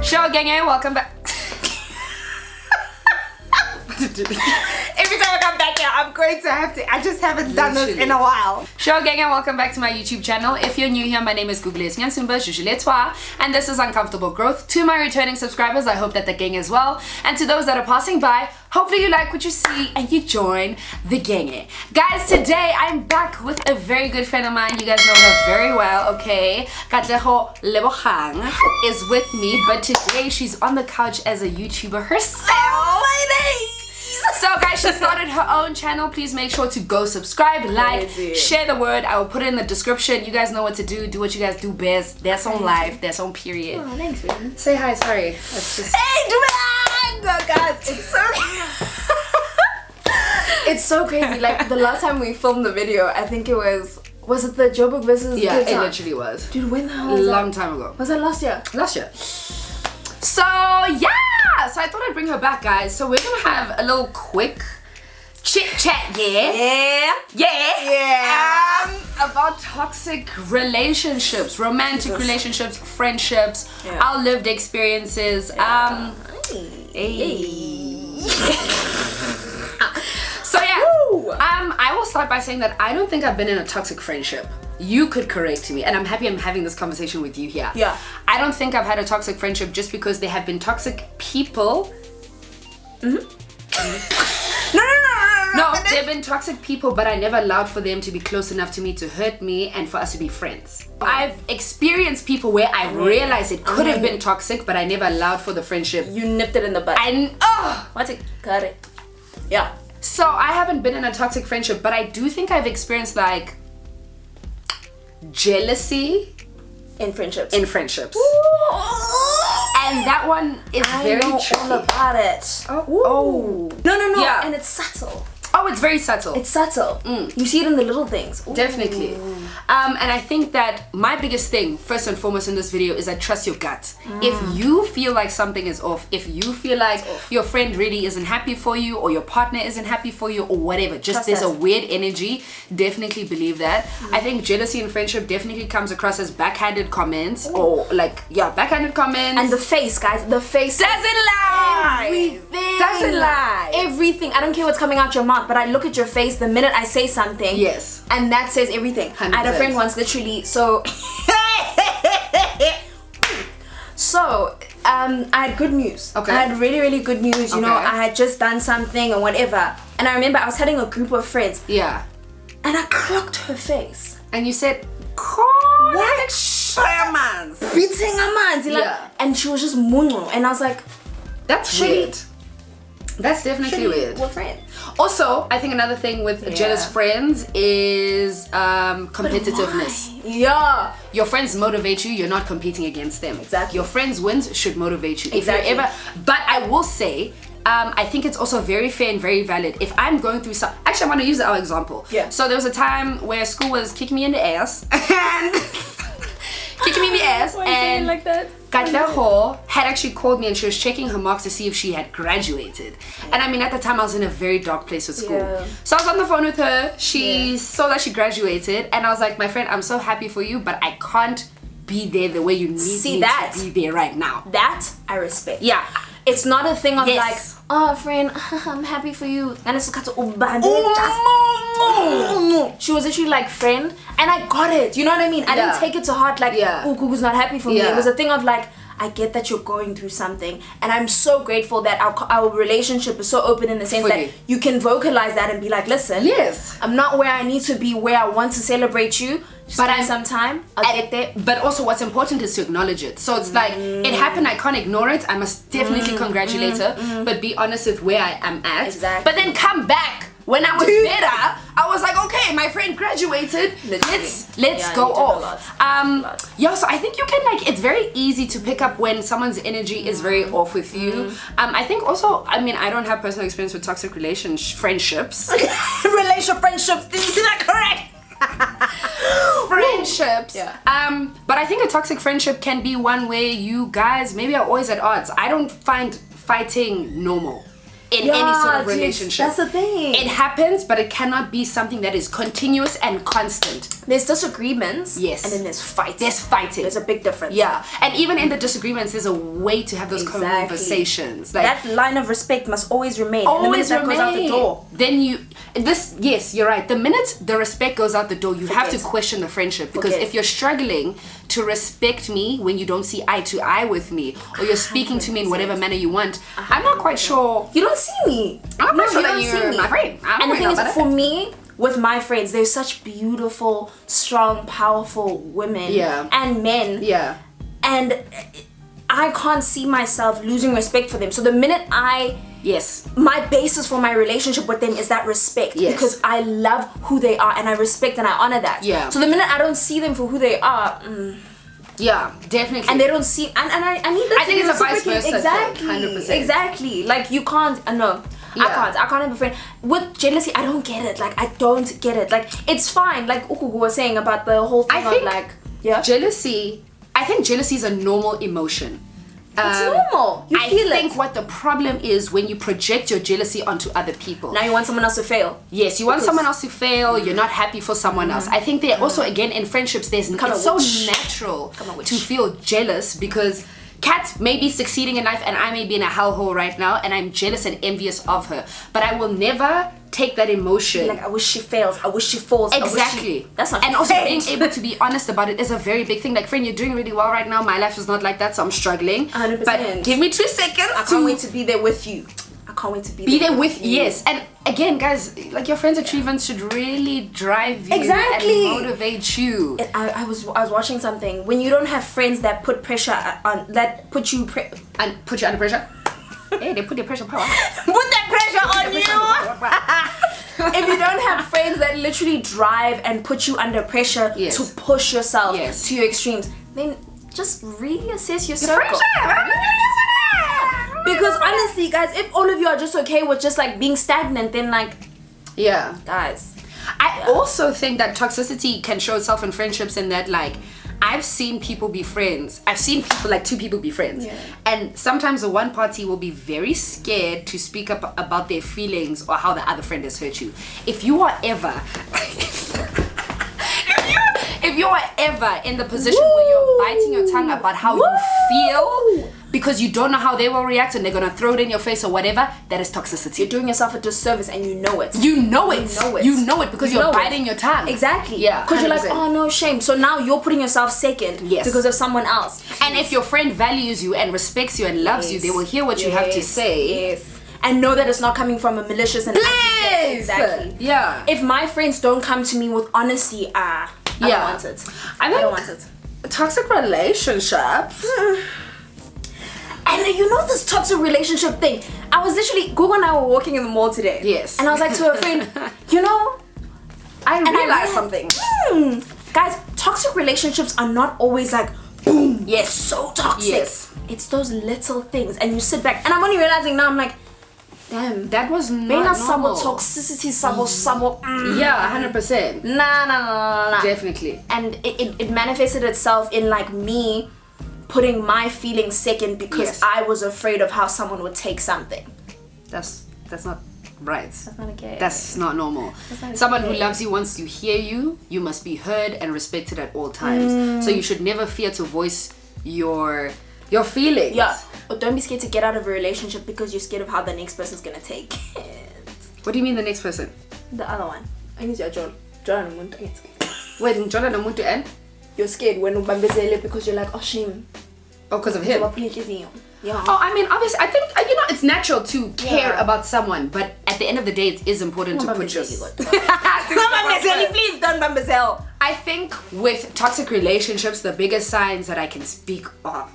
Sho Genge, welcome back. Every time I come back here, I'm going to have to. I just haven't done this in a while. Sho Genge, welcome back to my YouTube channel. If you're new here, my name is Nyansumba, and this is Uncomfortable Growth. To my returning subscribers, I hope that the gang is well. And to those that are passing by, hopefully you like what you see and you join the gang. Guys, today I'm back with a very good friend of mine. You guys know her very well, okay? Katleho Lebogang is with me, but today she's on the couch as a YouTuber herself. So guys, she started her own channel. Please make sure to go subscribe, like, share the word. I will put it in the description. You guys know what to do. Do what you guys do best. That's on life. That's on period. Oh, thanks, man. Say hi. Sorry. That's just... Hey, guys, it's so it's so crazy. Like the last time we filmed the video, I think it was it the Joburg versus yeah, Cape Town? It literally was. Dude, when the hell was long that? time ago. Was that last year? Last year. So yeah, so I thought I'd bring her back, guys. So we're gonna have a little quick chit chat, about toxic relationships, romantic relationships, friendships, our lived experiences. So yeah, I will start by saying that I don't think I've been in a toxic friendship. You could correct me, and I'm happy I'm having this conversation with you here. Yeah. I don't think I've had a toxic friendship just because there have been toxic people. No, there have been toxic people, but I never allowed for them to be close enough to me to hurt me and for us to be friends. I've experienced people where I realized it could have been toxic, but I never allowed for the friendship. You nipped it in the butt. What's it? Got it. Yeah. So I haven't been in a toxic friendship, but I do think I've experienced like jealousy in friendships. And that one is very tricky. All about it. Oh. No. Yeah. And it's subtle. Oh, it's very subtle. It's subtle. You see it in the little things. Definitely. And I think that my biggest thing, first and foremost in this video, is I trust your gut. If you feel like something is off, if you feel like your friend really isn't happy for you, or your partner isn't happy for you, or whatever, just there's a weird energy, definitely believe that. I think jealousy in friendship definitely comes across as backhanded comments, or like, backhanded comments. And the face, guys, the face doesn't lie. Everything. Doesn't lie. Everything. I don't care what's coming out your mouth, but I look at your face the minute I say something. Yes. And that says everything. 100%. I had a friend once, literally, so I had good news. Okay. I had really, really good news. You know, I had just done something or whatever. And I remember I was having a group of friends. Yeah. And I clocked her face. And you said, what? Sherman's. Beating a man. Yeah. And she was just mungo. And I was like, that's weird. That's definitely weird. We're friends. Also, I think another thing with jealous friends is competitiveness. Yeah. Your friends motivate you, you're not competing against them. Exactly. Your friends' wins should motivate you. Exactly. If you're but I will say, I think it's also very fair and very valid. If I'm going through some, actually I want to use our example. Yeah. So there was a time where school was kicking me in the ass and kicking me in the ass. Why are you saying like that? Katleho had actually called me and she was checking her marks to see if she had graduated. And I mean, at the time I was in a very dark place with school. Yeah. So I was on the phone with her. She saw that she graduated and I was like, my friend, I'm so happy for you, but I can't be there the way you need me to be there right now. That I respect. Yeah. It's not a thing of like, oh friend, I'm happy for you. And it's she was actually like, friend, and I got it. You know what I mean? I didn't take it to heart like, oh, Gugu's not happy for me. It was a thing of like, I get that you're going through something, and I'm so grateful that our relationship is so open in the sense that you can vocalize that and be like, listen, I'm not where I need to be, where I want to celebrate you. But I some time, I'll get there. But also what's important is to acknowledge it. So it's like, it happened, I can't ignore it. I must definitely congratulate her, but be honest with where I am at. Exactly. But then come back. When I was better, I was like, okay, my friend graduated. Let's go off. So I think you can like, it's very easy to pick up when someone's energy is very off with you. I think also, I mean, I don't have personal experience with toxic friendships. Friendships, did you see that correct? Friendships. But I think a toxic friendship can be one where you guys maybe are always at odds. I don't find fighting normal. in any sort of relationship. That's the thing. It happens, but it cannot be something that is continuous and constant. There's disagreements. Yes. And then there's fighting. There's fighting. There's a big difference. Yeah. And even in the disagreements, there's a way to have those conversations. Like, that line of respect must always remain. Always remain. Goes out the door. Then yes, you're right. The minute the respect goes out the door, you have to question the friendship. Because if you're struggling to respect me when you don't see eye to eye with me, or you're speaking to me in whatever manner you want, I'm not quite sure. You don't see me. I'm not sure that you're my friend. And the thing is, for me, with my friends, they're such beautiful, strong, powerful women and men. Yeah. And I can't see myself losing respect for them. So the minute my basis for my relationship with them is that respect. Yes. Because I love who they are and I respect and I honor that. Yeah. So the minute I don't see them for who they are, yeah, definitely. and they don't see, and I need that. I think it's a vice versa. Exactly. 100%. Exactly. Like you can't. No. Yeah. I can't have a friend with jealousy. I don't get it. Like I don't get it. Like it's fine. Like Ukugu was saying about the whole thing of like jealousy. I think jealousy is a normal emotion. It's normal. You feel it. I think what the problem is when you project your jealousy onto other people. Now you want someone else to fail. Yes, you want someone else to fail. You're not happy for someone else. I think there also, again, in friendships, it's so natural to feel jealous because Kat may be succeeding in life and I may be in a hellhole right now and I'm jealous and envious of her. But I will never take that emotion. Like, I wish she fails. I wish she falls. Exactly. That's not and also being able to be honest about it is a very big thing. Like, friend, you're doing really well right now. My life is not like that, so I'm struggling. 100%. But give me 2 seconds. I can't wait to be there with you. I can't wait to be there with you. Yes. And again, guys, like your friends' achievements should really drive you and motivate you. I was watching something. When you don't have friends that put pressure on, that put you and put you under pressure. Hey, they put their pressure power. Put that pressure on you. If you don't have friends that literally drive and put you under pressure to push yourself to your extremes, then just reassess your circle. Because honestly, guys, if all of you are just okay with just like being stagnant, then like, guys. I also think that toxicity can show itself in friendships in that like, I've seen people be friends. I've seen people, like 2 people be friends. Yeah. And sometimes the one party will be very scared to speak up about their feelings or how the other friend has hurt you. If you are ever... if you are ever in the position where you're biting your tongue about how you feel because you don't know how they will react and they're gonna throw it in your face or whatever, that is toxicity. You're doing yourself a disservice and you know it. You know it because you're biting your tongue. Exactly. Yeah. Because you're like, oh no, shame. So now you're putting yourself second because of someone else. And if your friend values you and respects you and loves you, they will hear what you have to say. Yes. And know that it's not coming from a malicious and exactly. Yeah. If my friends don't come to me with honesty, I don't want it. I don't want it. Toxic relationships. And you know this toxic relationship thing. I was literally, Google and I were walking in the mall today. Yes. And I was like to a friend, you know, I realized something. Guys, toxic relationships are not always like, boom, yes, so toxic. Yes. It's those little things. And you sit back, and I'm only realizing now, I'm like, damn, that was not normal. Toxicity, yeah, 100%. Nah. Definitely. And it manifested itself in like me putting my feelings second because I was afraid of how someone would take something. That's not right. That's not okay. That's not normal. Someone who loves you wants to hear you. You must be heard and respected at all times. So you should never fear to voice your feelings. Yeah. But don't be scared to get out of a relationship because you're scared of how the next person's gonna take it. What do you mean the next person? The other one. I need your John. Wait, John and Amuntu and? You're scared when ubambezele because you're like, oh shame. Oh, because of him. Yeah. Oh, I mean, obviously, I think it's natural to care about someone, but at the end of the day, it is important to put your. Please don't bambezele. I think with toxic relationships, the biggest signs that I can speak of.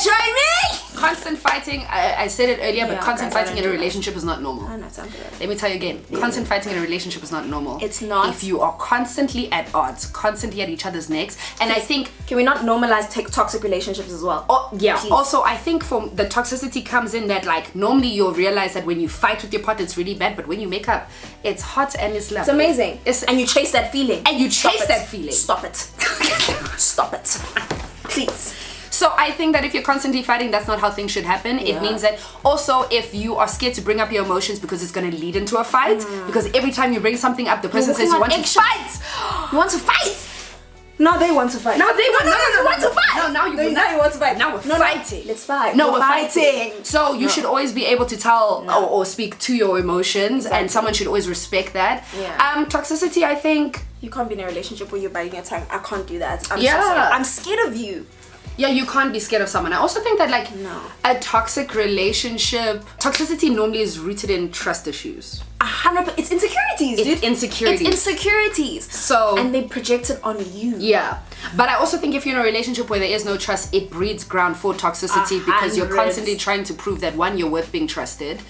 Try me. Constant fighting. I said it earlier, but constant fighting in a relationship is not normal. Let me tell you again. Constant fighting in a relationship is not normal. It's not. If you are constantly at odds, constantly at each other's necks, and I think, can we not normalize toxic relationships as well? Oh yeah. Please. Also, I think from the toxicity comes in that like normally you'll realize that when you fight with your partner, it's really bad, but when you make up, it's hot and it's lovely. It's amazing. And you chase that feeling. And you chase that feeling. Stop it. Stop it. Please. So I think that if you're constantly fighting, that's not how things should happen. It means that also if you are scared to bring up your emotions because it's going to lead into a fight, because every time you bring something up, the person says you want to fight. You want to fight? Now they want to fight. Now they want, no, want to fight. No, now you want to fight. Now we're fighting. Let's fight. No, we're fighting. So you should always be able to tell or speak to your emotions, and someone should always respect that. Yeah. Toxicity, I think. You can't be in a relationship where you're biting your tongue. I can't do that. I'm so sorry. I'm scared of you. Yeah, you can't be scared of someone. I also think that like a toxic relationship, toxicity normally is rooted in trust issues. 100%. It's insecurities, dude. It's insecurities. It's insecurities. So and they project it on you. Yeah. But I also think if you're in a relationship where there is no trust, it breeds ground for toxicity because you're constantly trying to prove that one, you're worth being trusted.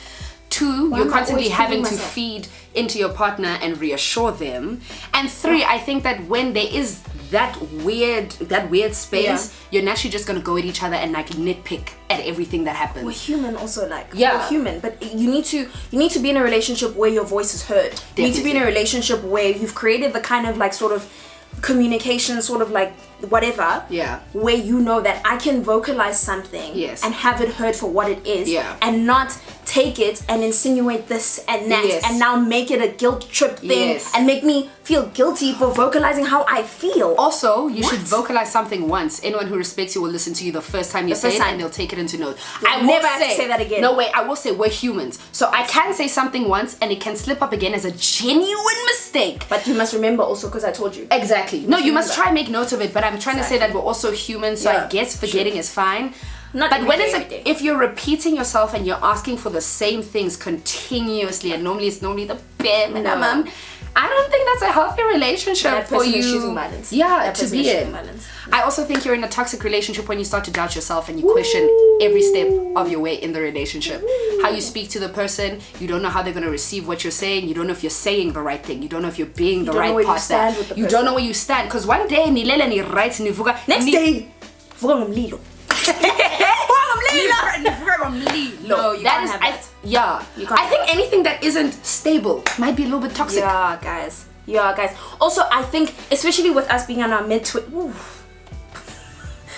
Two, you're constantly having to feed into your partner and reassure them. And three, I think that when there is that weird space, you're naturally just gonna go at each other and like nitpick at everything that happens. We're human also, like we're human, but you need to be in a relationship where your voice is heard. Definitely. You need to be in a relationship where you've created the kind of like sort of communication, sort of like whatever, where you know that I can vocalize something and have it heard for what it is, and not take it and insinuate this and that and now make it a guilt trip thing and make me feel guilty for vocalizing how I feel. Also, you should vocalize something once. Anyone who respects you will listen to you the first time you say it, and they'll take it into note. I will never have to say that again. No way, I will say we're humans. So I can say something once and it can slip up again as a genuine mistake. But you must remember also, because I told you. Exactly. No, you must try and make note of it, but I'm trying to say that we're also human, so I guess forgetting is fine. But when if you're repeating yourself and you're asking for the same things continuously, and normally it's the bare minimum, I don't think that's a healthy relationship for you. Choosing violence. Yeah, to be in. I also think you're in a toxic relationship when you start to doubt yourself and you question every step of your way in the relationship. How you speak to the person, you don't know how they're going to receive what you're saying. You don't know if you're saying the right thing. You don't know if you're being the right partner. You don't know where you stand. Because one day, nilela ni right nivuga. Next day, vuga ngomlilo. No, you can't have that. I think anything that isn't stable might be a little bit toxic. Yeah, guys. Also, I think, especially with us being on our mid-20s.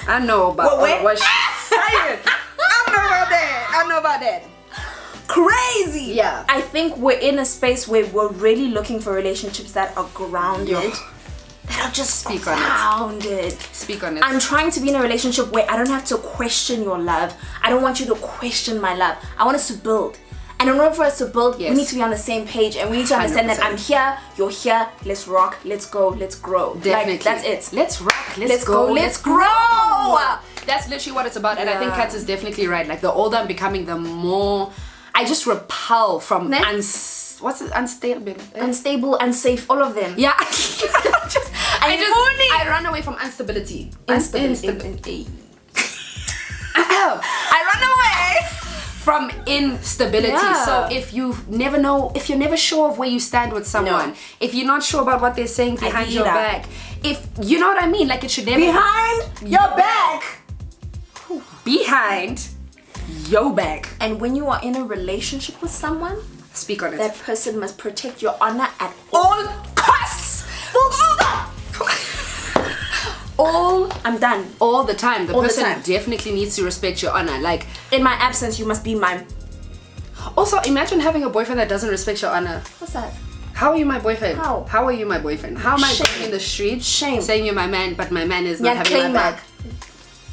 I know about what she's saying. I know about that. Crazy. Yeah. I think we're in a space where we're really looking for relationships that are grounded. That are just grounded. Speak on it. I'm trying to be in a relationship where I don't have to question your love. I don't want you to question my love. I want us to build. And in order for us to build, we need to be on the same page, and we need to understand 100%. That I'm here, you're here, let's rock, let's go, let's grow. Definitely. Like, that's it. Let's rock, let's go, let's grow. That's literally what it's about. And I think Kat is definitely right. Like the older I'm becoming, the more I just repel from unstable, unsafe, all of them. Yeah. I run away from instability. Instability. I run away from instability. So if you're never sure of where you stand with someone, if you're not sure about what they're saying behind your back, if you know what I mean, like it should never behind your back. Behind your back. And when you are in a relationship with someone, speak on it. That person must protect your honor at all costs. I'm done. All the time. The person definitely needs to respect your honor. Like in my absence, you must be mine. Also, imagine having a boyfriend that doesn't respect your honor. What's that? How are you my boyfriend? How are you my boyfriend? How am I going in the streets saying you're my man, but my man is not having my back?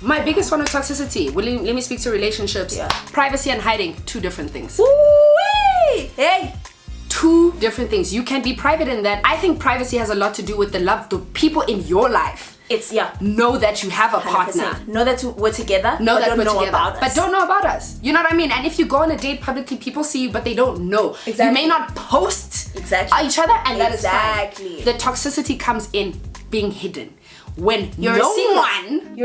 My biggest one of toxicity. Let me speak to relationships. Privacy and hiding, two different things. Woo-wee! Hey! Two different things. You can be private in that. I think privacy has a lot to do with the people in your life. It's know that you have a partner. Know that we're together. Know that we're together, about us. But don't know about us. You know what I mean? And if you go on a date publicly, people see you, but they don't know. Exactly. You may not post each other, and that is fine. The toxicity comes in being hidden. When you're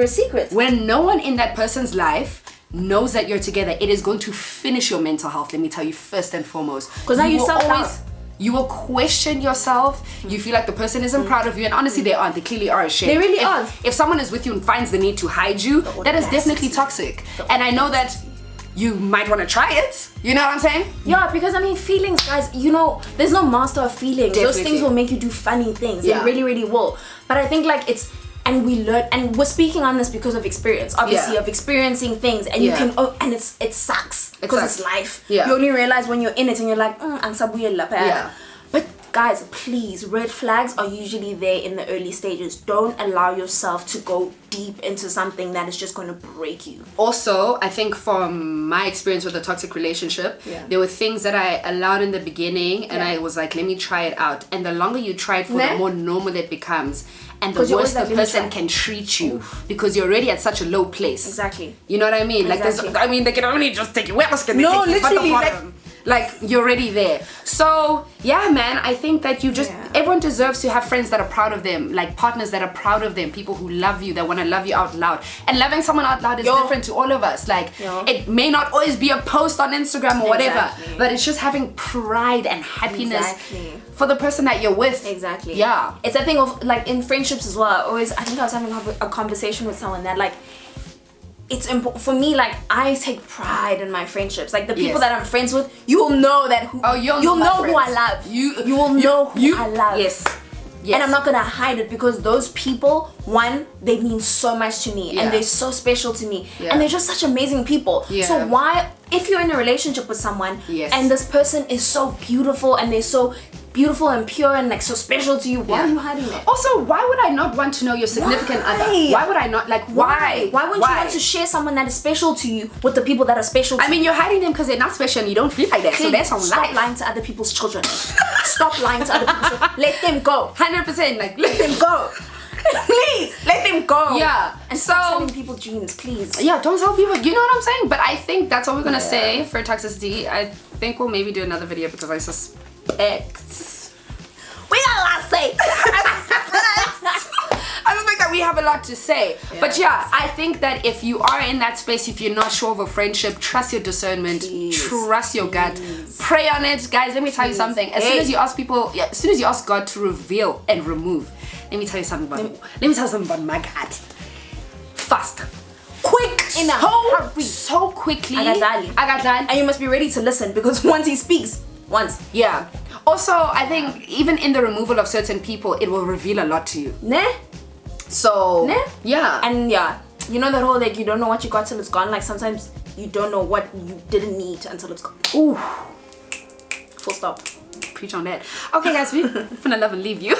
a secret. When no one in that person's life knows that you're together, it is going to finish your mental health. Let me tell you first and foremost. Because now you self-doubt. You will question yourself. You feel like the person isn't proud of you, and honestly they aren't. They clearly are ashamed. They really aren't. If someone is with you and finds the need to hide you, that is definitely toxic. And I know that you might want to try it. You know what I'm saying? Yeah, because I mean, feelings, guys, you know, there's no master of feelings. Those things will make you do funny things. They really, really will. But I think like it's and we learn, and we're speaking on this because of experience, obviously, of experiencing things, and you can, and it sucks because it's life. You only realize when you're in it and you're like, but guys, please, red flags are usually there in the early stages. Don't allow yourself to go deep into something that is just going to break you. Also, I think from my experience with a toxic relationship, there were things that I allowed in the beginning, and I was like, let me try it out. And the longer you try it for, the more normal it becomes. And the worse the person can treat you because you're already at such a low place. Exactly. You know what I mean? Exactly. Like, they can only just take you. Where else can they take you? Literally, like you're already there. So yeah, man, I think that you just everyone deserves to have friends that are proud of them, like partners that are proud of them, people who love you, that want to love you out loud. And loving someone out loud is different to all of us. Like it may not always be a post on Instagram or whatever, but it's just having pride and happiness for the person that you're with. Exactly. Yeah. It's a thing of like in friendships as well. I think I was having a conversation with someone that like, it's important for me, like I take pride in my friendships, like the people that I'm friends with, you'll know that you'll know who I love, you will know who I love. And I'm not gonna hide it, because those people, one, they mean so much to me, and they're so special to me, and they're just such amazing people. So why, if you're in a relationship with someone and this person is so beautiful and they're so beautiful and pure and like so special to you, why are you hiding it? Also, why would I not want to know your significant other? Why would I not, like, why wouldn't you want to share someone that is special to you with the people that are special to you? I mean, you're hiding them because they're not special and you don't feel like that. So there's some life. Stop lying to other people's children. Stop lying to other people's children. Let them go. 100%, like, let them go. Please, let them go. Yeah. And stop telling people dreams, please. Yeah, don't tell people, you know what I'm saying? But I think that's all we're gonna say for toxicity. I think we'll maybe do another video because I suspect we got a lot to say. I suspect that we have a lot to say. But yeah, I think that if you are in that space, if you're not sure of a friendship, trust your discernment, trust your gut, pray on it. Guys, let me tell you something. As soon as you ask people, as soon as you ask God to reveal and remove, let me tell you something about my God. Fast, quick, in a hurry, so quickly. And you must be ready to listen, because once he speaks, Also, I think even in the removal of certain people, it will reveal a lot to you. So yeah. And you know that whole like you don't know what you got till it's gone. Like sometimes you don't know what you didn't need until it's gone. Ooh. Full stop. Preach on that. Okay guys, we're gonna love and leave you.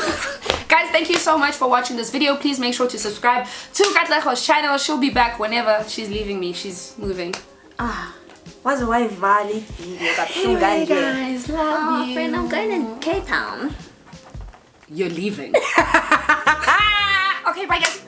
Guys, thank you so much for watching this video. Please make sure to subscribe to Katleho's channel. She'll be back whenever she's leaving me. She's moving. What's the way Valley? Anyway, guys, love you. Friend, I'm going to Cape Town. You're leaving. Okay, bye guys.